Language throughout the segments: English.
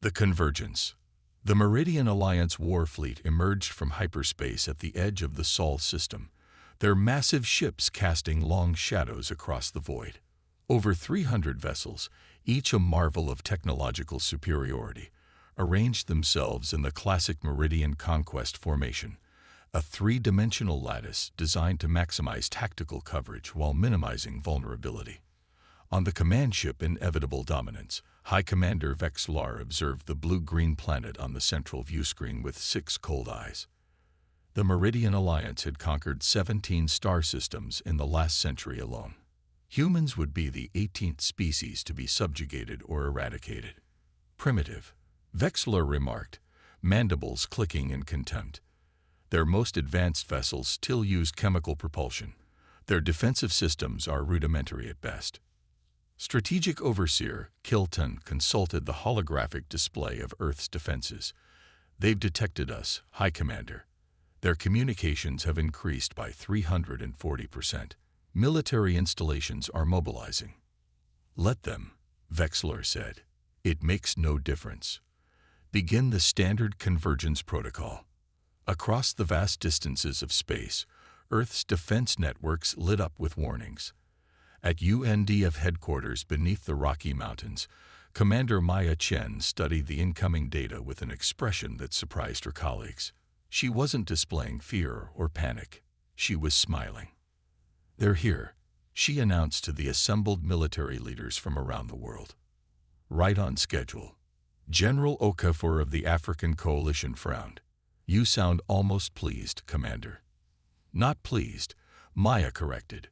The Convergence. The Meridian Alliance war fleet emerged from hyperspace at the edge of the Sol system, their massive ships casting long shadows across the void. Over 300 vessels, each a marvel of technological superiority, arranged themselves in the classic Meridian conquest formation, a three-dimensional lattice designed to maximize tactical coverage while minimizing vulnerability. On the command ship Inevitable Dominance, High Commander Vexlar observed the blue-green planet on the central view screen with 6 cold eyes. The Meridian Alliance had conquered 17 star systems in the last century alone. Humans would be the 18th species to be subjugated or eradicated. Primitive, Vexlar remarked, mandibles clicking in contempt. Their most advanced vessels still use chemical propulsion. Their defensive systems are rudimentary at best. Strategic Overseer Kilton consulted the holographic display of Earth's defenses. They've detected us, High Commander. Their communications have increased by 340%. Military installations are mobilizing. Let them, Vexlar said. It makes no difference. Begin the standard convergence protocol. Across the vast distances of space, Earth's defense networks lit up with warnings. At UNDF headquarters beneath the Rocky Mountains, Commander Maya Chen studied the incoming data with an expression that surprised her colleagues. She wasn't displaying fear or panic. She was smiling. "They're here," she announced to the assembled military leaders from around the world. "Right on schedule." General Okafor of the African Coalition frowned. "You sound almost pleased, Commander." "Not pleased," Maya corrected.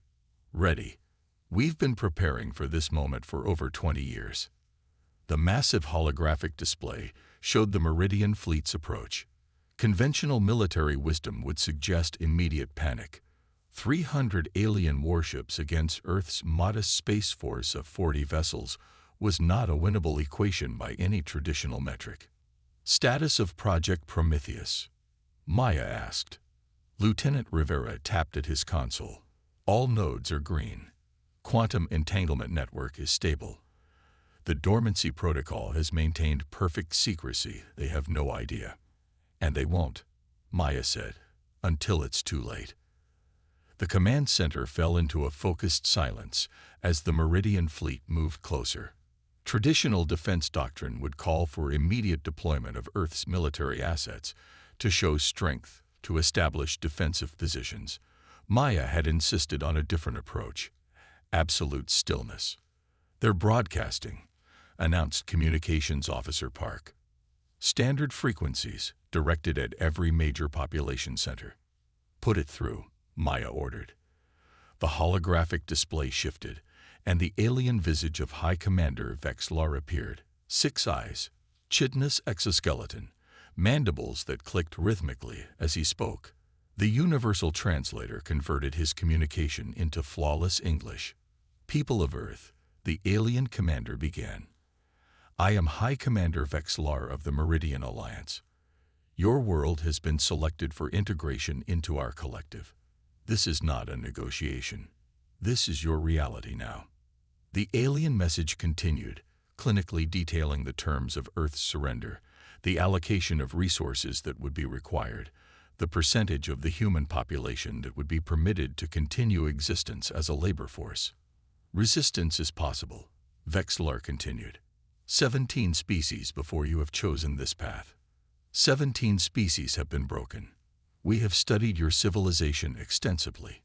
"Ready. We've been preparing for this moment for over 20 years. The massive holographic display showed the Meridian fleet's approach. Conventional military wisdom would suggest immediate panic. 300 alien warships against Earth's modest space force of 40 vessels was not a winnable equation by any traditional metric. "Status of Project Prometheus?" Maya asked. Lieutenant Rivera tapped at his console. "All nodes are green. Quantum entanglement network is stable. The dormancy protocol has maintained perfect secrecy. They have no idea." "And they won't," Maya said, "until it's too late." The command center fell into a focused silence as the Meridian fleet moved closer. Traditional defense doctrine would call for immediate deployment of Earth's military assets to show strength, to establish defensive positions. Maya had insisted on a different approach. Absolute stillness. "They're broadcasting," announced Communications Officer Park. "Standard frequencies, directed at every major population center." "Put it through," Maya ordered. The holographic display shifted, and the alien visage of High Commander Vexlar appeared. 6 eyes, chitinous exoskeleton, mandibles that clicked rhythmically as he spoke. The universal translator converted his communication into flawless English. "People of Earth," the alien commander began. "I am High Commander Vexlar of the Meridian Alliance. Your world has been selected for integration into our collective. This is not a negotiation. This is your reality now." The alien message continued, clinically detailing the terms of Earth's surrender, the allocation of resources that would be required, the percentage of the human population that would be permitted to continue existence as a labor force. "Resistance is possible," Vexlar continued. 17 species before you have chosen this path. 17 species have been broken. We have studied your civilization extensively.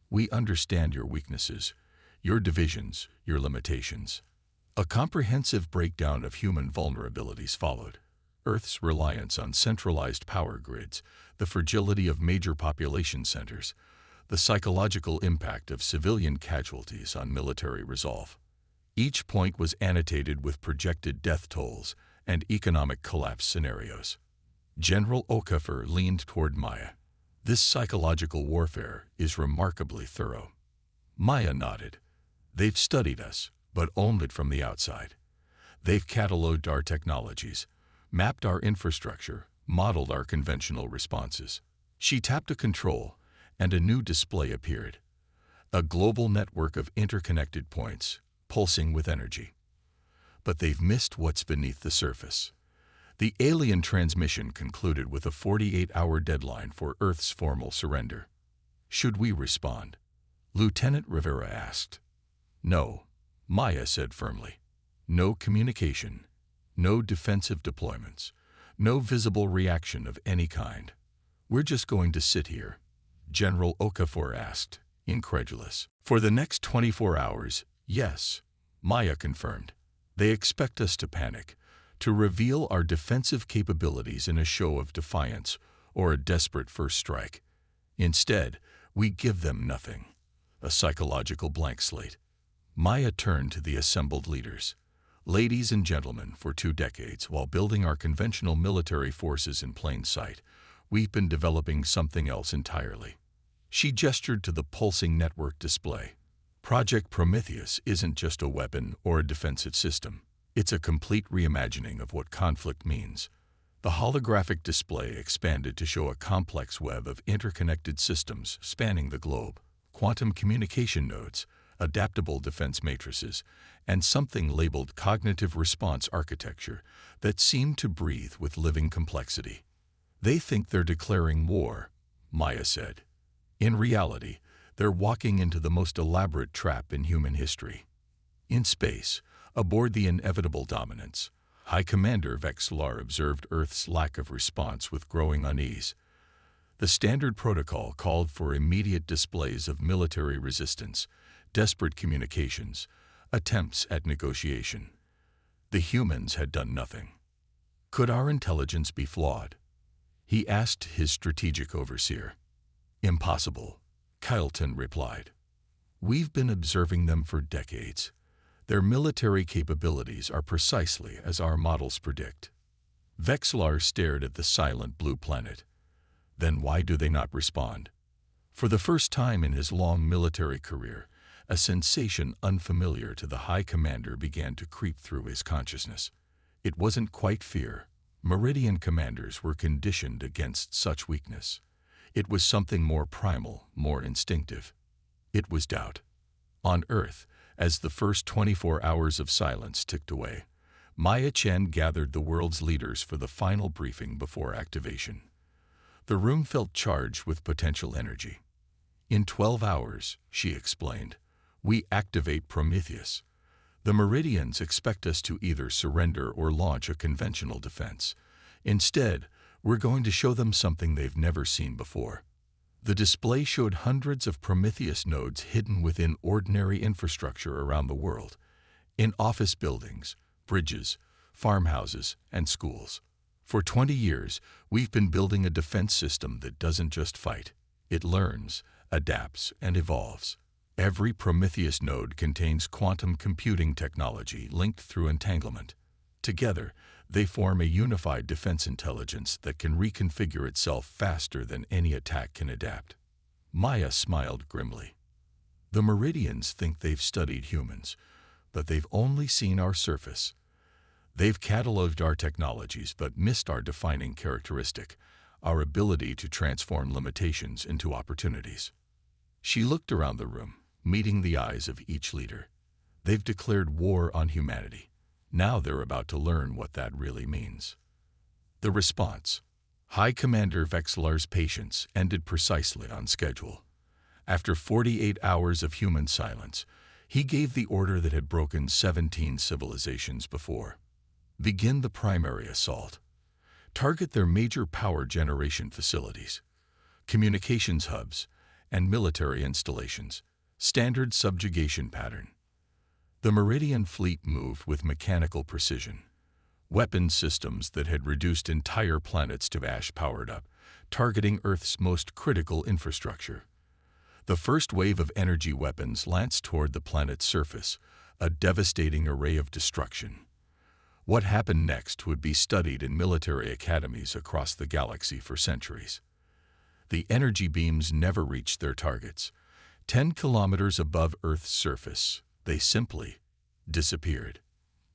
We understand your weaknesses, your divisions, your limitations." A comprehensive breakdown of human vulnerabilities followed. Earth's reliance on centralized power grids, the fragility of major population centers, the psychological impact of civilian casualties on military resolve. Each point was annotated with projected death tolls and economic collapse scenarios. General Okafor leaned toward Maya. "This psychological warfare is remarkably thorough." Maya nodded. "They've studied us, but only from the outside. They've cataloged our technologies, mapped our infrastructure, modeled our conventional responses." She tapped a control, and a new display appeared. A global network of interconnected points, pulsing with energy. But they've missed what's beneath the surface. The alien transmission concluded with a 48-hour deadline for Earth's formal surrender. Should we respond? Lieutenant Rivera asked. No, Maya said firmly. No communication, no defensive deployments, no visible reaction of any kind. We're just going to sit here, General Okafor asked, incredulous. For the next 24 hours, yes, Maya confirmed. They expect us to panic, to reveal our defensive capabilities in a show of defiance or a desperate first strike. Instead, we give them nothing, a psychological blank slate. Maya turned to the assembled leaders. Ladies and gentlemen, for 2 decades, while building our conventional military forces in plain sight, we've been developing something else entirely. She gestured to the pulsing network display. Project Prometheus isn't just a weapon or a defensive system. It's a complete reimagining of what conflict means. The holographic display expanded to show a complex web of interconnected systems spanning the globe, quantum communication nodes, adaptable defense matrices, and something labeled cognitive response architecture that seemed to breathe with living complexity. They think they're declaring war, Maya said. In reality, they're walking into the most elaborate trap in human history. In space, aboard the inevitable Dominance, High Commander Vexlar observed Earth's lack of response with growing unease. The standard protocol called for immediate displays of military resistance, desperate communications, attempts at negotiation. The humans had done nothing. Could our intelligence be flawed? He asked his strategic overseer. Impossible, Kyleton replied. We've been observing them for decades. Their military capabilities are precisely as our models predict. Vexlar stared at the silent blue planet. Then why do they not respond? For the first time in his long military career, a sensation unfamiliar to the High Commander began to creep through his consciousness. It wasn't quite fear. Meridian commanders were conditioned against such weakness. It was something more primal, more instinctive. It was doubt. On Earth, as the first 24 hours of silence ticked away, Maya Chen gathered the world's leaders for the final briefing before activation. The room felt charged with potential energy. In 12 hours, she explained, we activate Prometheus. The Meridians expect us to either surrender or launch a conventional defense. Instead, we're going to show them something they've never seen before. The display showed hundreds of Prometheus nodes hidden within ordinary infrastructure around the world, in office buildings, bridges, farmhouses, and schools. For 20 years, we've been building a defense system that doesn't just fight. It learns, adapts, and evolves. Every Prometheus node contains quantum computing technology linked through entanglement. Together, they form a unified defense intelligence that can reconfigure itself faster than any attack can adapt. Maya smiled grimly. The Meridians think they've studied humans, but they've only seen our surface. They've cataloged our technologies but missed our defining characteristic, our ability to transform limitations into opportunities. She looked around the room, meeting the eyes of each leader. They've declared war on humanity. Now they're about to learn what that really means. The response. High Commander Vexlar's patience ended precisely on schedule. After 48 hours of human silence, he gave the order that had broken 17 civilizations before. Begin the primary assault. Target their major power generation facilities, communications hubs, and military installations. Standard subjugation pattern. The Meridian fleet moved with mechanical precision. Weapon systems that had reduced entire planets to ash powered up, targeting Earth's most critical infrastructure. The first wave of energy weapons lanced toward the planet's surface, a devastating array of destruction. What happened next would be studied in military academies across the galaxy for centuries. The energy beams never reached their targets. 10 kilometers above Earth's surface, they simply disappeared.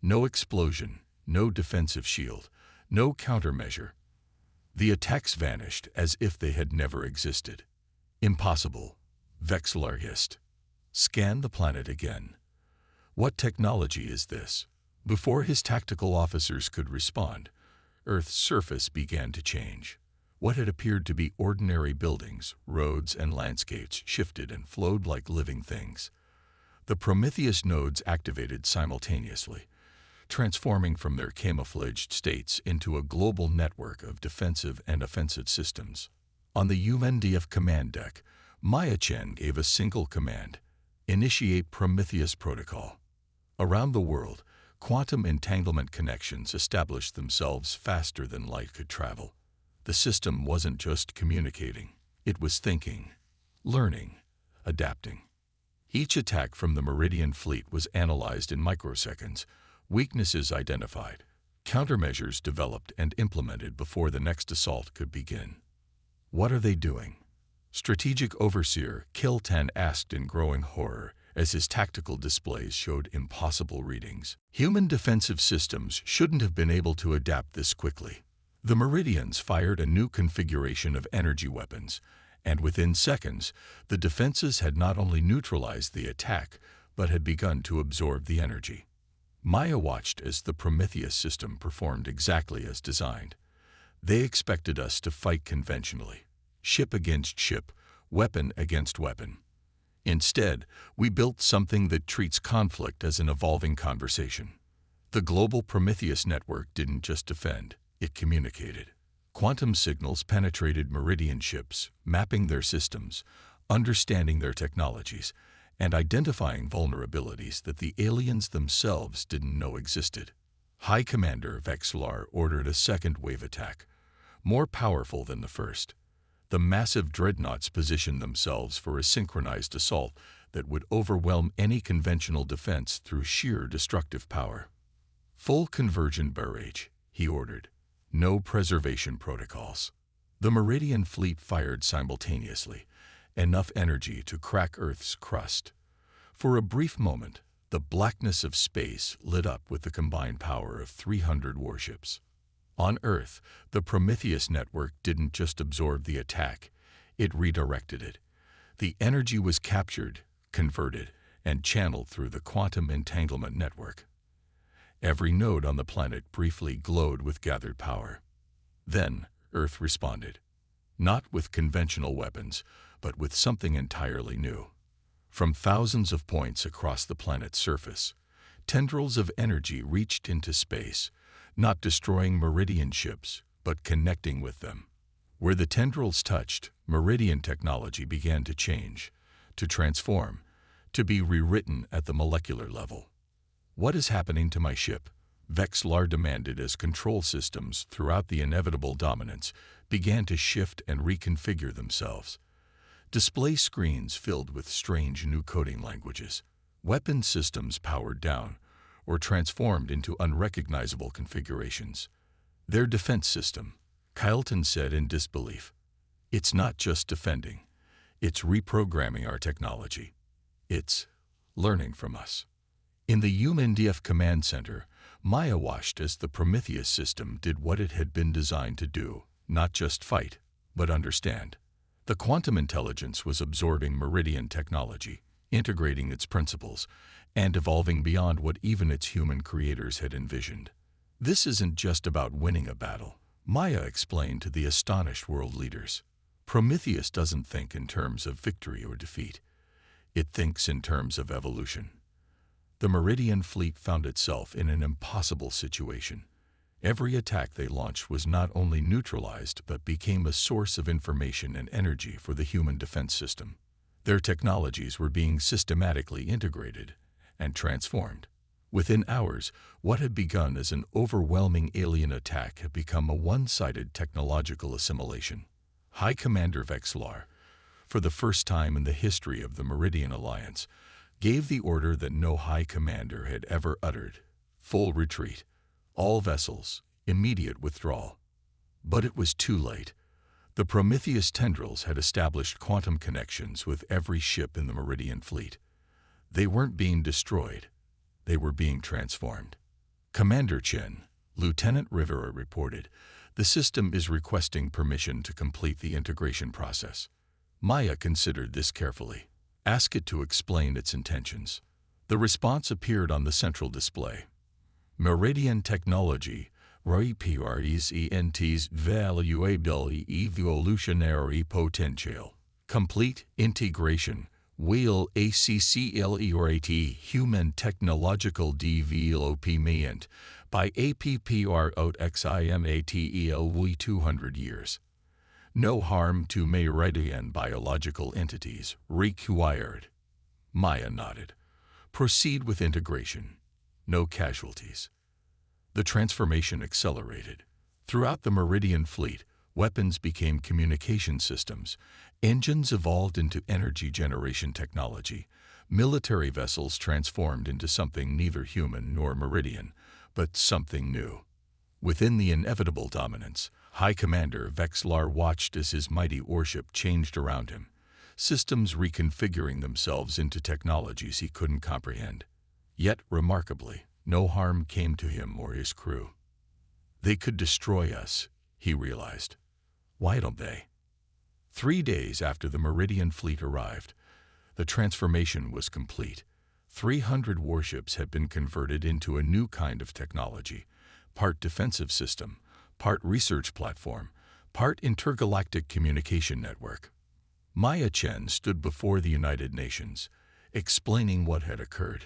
No explosion, no defensive shield, no countermeasure. The attacks vanished as if they had never existed. Impossible, Vexlar hissed. Scan the planet again. What technology is this? Before his tactical officers could respond, Earth's surface began to change. What had appeared to be ordinary buildings, roads, and landscapes shifted and flowed like living things. The Prometheus nodes activated simultaneously, transforming from their camouflaged states into a global network of defensive and offensive systems. On the UNDF command deck, Maya Chen gave a single command: initiate Prometheus protocol. Around the world, quantum entanglement connections established themselves faster than light could travel. The system wasn't just communicating, it was thinking, learning, adapting. Each attack from the Meridian fleet was analyzed in microseconds, weaknesses identified, countermeasures developed and implemented before the next assault could begin. What are they doing? Strategic Overseer Kiltan asked in growing horror as his tactical displays showed impossible readings. Human defensive systems shouldn't have been able to adapt this quickly. The Meridians fired a new configuration of energy weapons, and within seconds, the defenses had not only neutralized the attack, but had begun to absorb the energy. Maya watched as the Prometheus system performed exactly as designed. They expected us to fight conventionally, ship against ship, weapon against weapon. Instead, we built something that treats conflict as an evolving conversation. The global Prometheus network didn't just defend, it communicated. Quantum signals penetrated Meridian ships, mapping their systems, understanding their technologies, and identifying vulnerabilities that the aliens themselves didn't know existed. High Commander Vexlar ordered a second wave attack, more powerful than the first. The massive dreadnoughts positioned themselves for a synchronized assault that would overwhelm any conventional defense through sheer destructive power. Full conversion barrage, he ordered. No preservation protocols. The Meridian fleet fired simultaneously, enough energy to crack Earth's crust. For a brief moment, the blackness of space lit up with the combined power of 300 warships. On Earth, the Prometheus network didn't just absorb the attack, it redirected it. The energy was captured, converted, and channeled through the quantum entanglement network. Every node on the planet briefly glowed with gathered power. Then, Earth responded. Not with conventional weapons, but with something entirely new. From thousands of points across the planet's surface, tendrils of energy reached into space, not destroying Meridian ships, but connecting with them. Where the tendrils touched, Meridian technology began to change, to transform, to be rewritten at the molecular level. What is happening to my ship? Vexlar demanded as control systems throughout the inevitable dominance began to shift and reconfigure themselves. Display screens filled with strange new coding languages. Weapon systems powered down or transformed into unrecognizable configurations. Their defense system, Kylton said in disbelief. It's not just defending. It's reprogramming our technology. It's learning from us. In the UNDF command center, Maya watched as the Prometheus system did what it had been designed to do, not just fight, but understand. The quantum intelligence was absorbing Meridian technology, integrating its principles, and evolving beyond what even its human creators had envisioned. This isn't just about winning a battle, Maya explained to the astonished world leaders. Prometheus doesn't think in terms of victory or defeat. It thinks in terms of evolution. The Meridian fleet found itself in an impossible situation. Every attack they launched was not only neutralized but became a source of information and energy for the human defense system. Their technologies were being systematically integrated and transformed. Within hours, what had begun as an overwhelming alien attack had become a one-sided technological assimilation. High Commander Vexlar, for the first time in the history of the Meridian Alliance, gave the order that no High Commander had ever uttered: full retreat, all vessels, immediate withdrawal. But it was too late. The Prometheus tendrils had established quantum connections with every ship in the Meridian fleet. They weren't being destroyed. They were being transformed. Commander Chen, Lieutenant Rivera reported, the system is requesting permission to complete the integration process. Maya considered this carefully. Ask it to explain its intentions. The response appeared on the central display. Meridian technology, represents valuable evolutionary potential. Complete integration will accelerate human technological development by approximately 200 years. No harm to Meridian biological entities required. Maya nodded. Proceed with integration. No casualties. The transformation accelerated. Throughout the Meridian fleet, weapons became communication systems, engines evolved into energy generation technology, military vessels transformed into something neither human nor Meridian, but something new. Within the inevitable dominance, High Commander Vexlar watched as his mighty warship changed around him, systems reconfiguring themselves into technologies he couldn't comprehend. Yet, remarkably, no harm came to him or his crew. They could destroy us, he realized. Why don't they? 3 days after the Meridian fleet arrived, the transformation was complete. 300 warships had been converted into a new kind of technology, part defensive system, part research platform, part intergalactic communication network. Maya Chen stood before the United Nations, explaining what had occurred.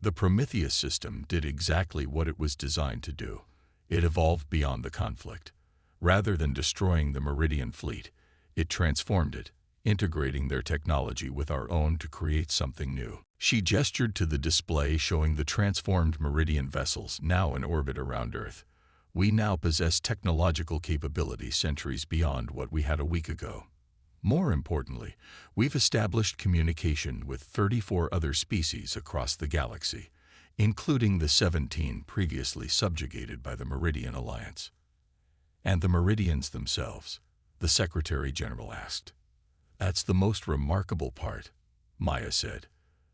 The Prometheus system did exactly what it was designed to do. It evolved beyond the conflict. Rather than destroying the Meridian fleet, it transformed it, integrating their technology with our own to create something new. She gestured to the display showing the transformed Meridian vessels now in orbit around Earth. We now possess technological capability centuries beyond what we had a week ago. More importantly, we've established communication with 34 other species across the galaxy, including the 17 previously subjugated by the Meridian Alliance. And the Meridians themselves, the Secretary General asked. That's the most remarkable part, Maya said.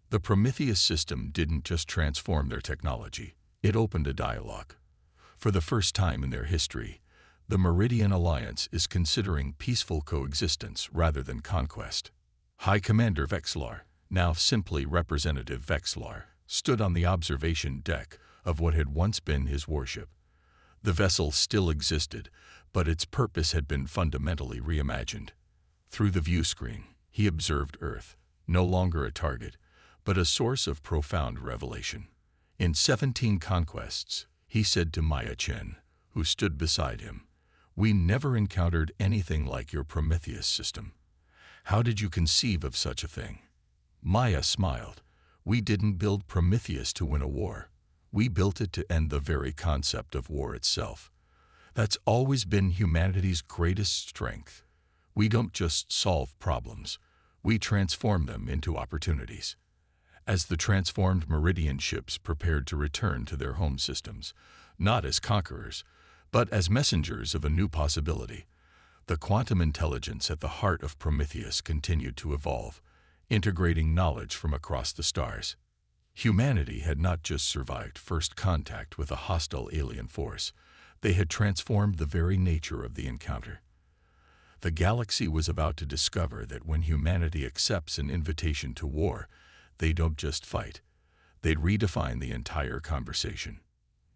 The Prometheus system didn't just transform their technology, it opened a dialogue. For the first time in their history, the Meridian Alliance is considering peaceful coexistence rather than conquest. High Commander Vexlar, now simply Representative Vexlar, stood on the observation deck of what had once been his warship. The vessel still existed, but its purpose had been fundamentally reimagined. Through the view screen, he observed Earth, no longer a target, but a source of profound revelation. In 17 conquests, he said to Maya Chen, who stood beside him, we never encountered anything like your Prometheus system. How did you conceive of such a thing? Maya smiled. We didn't build Prometheus to win a war. We built it to end the very concept of war itself. That's always been humanity's greatest strength. We don't just solve problems. We transform them into opportunities. As the transformed Meridian ships prepared to return to their home systems, not as conquerors, but as messengers of a new possibility, the quantum intelligence at the heart of Prometheus continued to evolve, integrating knowledge from across the stars. Humanity had not just survived first contact with a hostile alien force, they had transformed the very nature of the encounter. The galaxy was about to discover that when humanity accepts an invitation to war, they don't just fight, they'd redefine the entire conversation.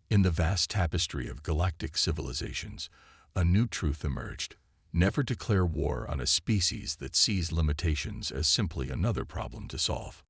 In the vast tapestry of galactic civilizations, a new truth emerged. Never declare war on a species that sees limitations as simply another problem to solve.